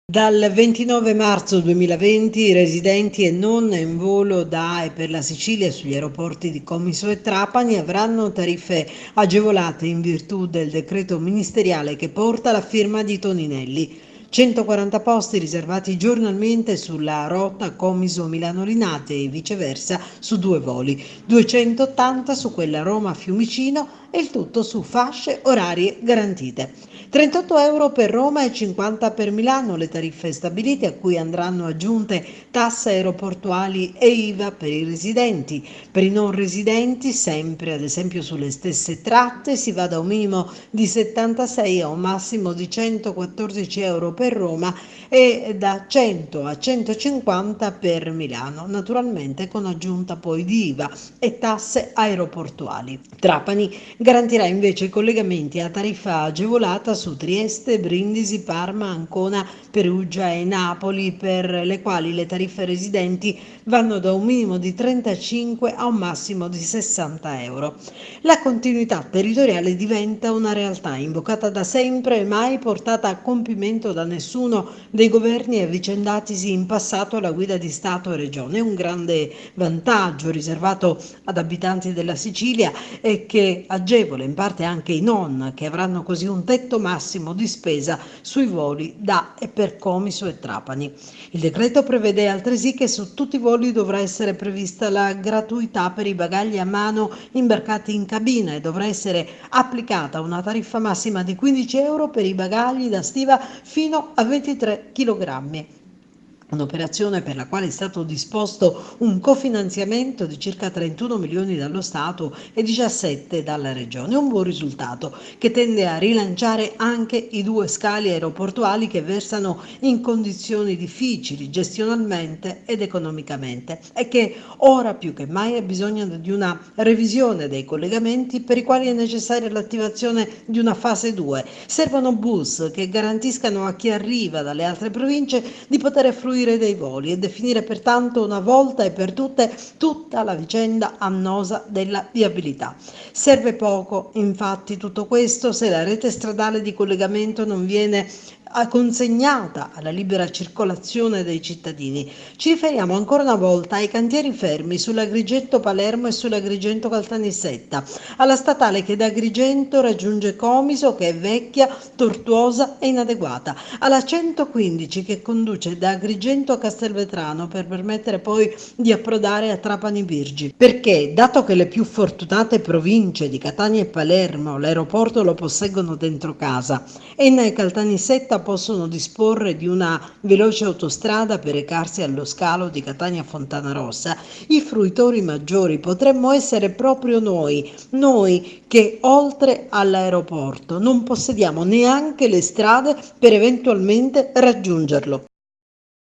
Dal 29 marzo 2020 residenti e non in volo da e per la Sicilia sugli aeroporti di Comiso e Trapani avranno tariffe agevolate in virtù del decreto ministeriale che porta la firma di Toninelli. 140 posti riservati giornalmente sulla rotta Comiso-Milano-Linate e viceversa su 2 voli, 280 su quella Roma-Fiumicino e il tutto su fasce orarie garantite. 38 euro per Roma e 50 per Milano le tariffe stabilite, a cui andranno aggiunte tasse aeroportuali e IVA per i residenti. Per i non residenti, sempre ad esempio sulle stesse tratte, si va da un minimo di 76 a un massimo di 114 euro per Roma e da 100 a 150 per Milano, naturalmente con aggiunta poi di IVA e tasse aeroportuali. Trapani garantirà invece i collegamenti a tariffa agevolata su Trieste, Brindisi, Parma, Ancona, Perugia e Napoli, per le quali le tariffe residenti vanno da un minimo di 35 a un massimo di 60 euro. La continuità territoriale diventa una realtà invocata da sempre e mai portata a compimento da nessuno dei governi avvicendatisi in passato alla guida di Stato e Regione. Un grande vantaggio riservato ad abitanti della Sicilia e che agevola in parte anche i non, che avranno così un tetto massimo di spesa sui voli da e per Comiso e Trapani. Il decreto prevede altresì che su tutti i voli dovrà essere prevista la gratuità per i bagagli a mano imbarcati in cabina e dovrà essere applicata una tariffa massima di 15 euro per i bagagli da stiva fino a 23 kg. Un'operazione per la quale è stato disposto un cofinanziamento di circa 31 milioni dallo Stato e 17 dalla Regione. Un buon risultato che tende a rilanciare anche i 2 scali aeroportuali che versano in condizioni difficili gestionalmente ed economicamente e che ora più che mai ha bisogno di una revisione dei collegamenti per i quali è necessaria l'attivazione di una fase 2. Servono bus che garantiscano a chi arriva dalle altre province di poter fruire dei voli e definire pertanto una volta e per tutte tutta la vicenda annosa della viabilità. Serve poco, infatti, tutto questo se la rete stradale di collegamento non viene consegnata alla libera circolazione dei cittadini. Ci riferiamo ancora una volta ai cantieri fermi sull'Agrigento Palermo e sull'Agrigento Caltanissetta, alla statale che da Agrigento raggiunge Comiso, che è vecchia, tortuosa e inadeguata, alla 115 che conduce da Agrigento a Castelvetrano per permettere poi di approdare a Trapani Birgi. Perché, dato che le più fortunate province di Catania e Palermo l'aeroporto lo posseggono dentro casa, Enna e Caltanissetta possono disporre di una veloce autostrada per recarsi allo scalo di Catania Fontanarossa, i fruitori maggiori potremmo essere proprio noi che oltre all'aeroporto non possediamo neanche le strade per eventualmente raggiungerlo.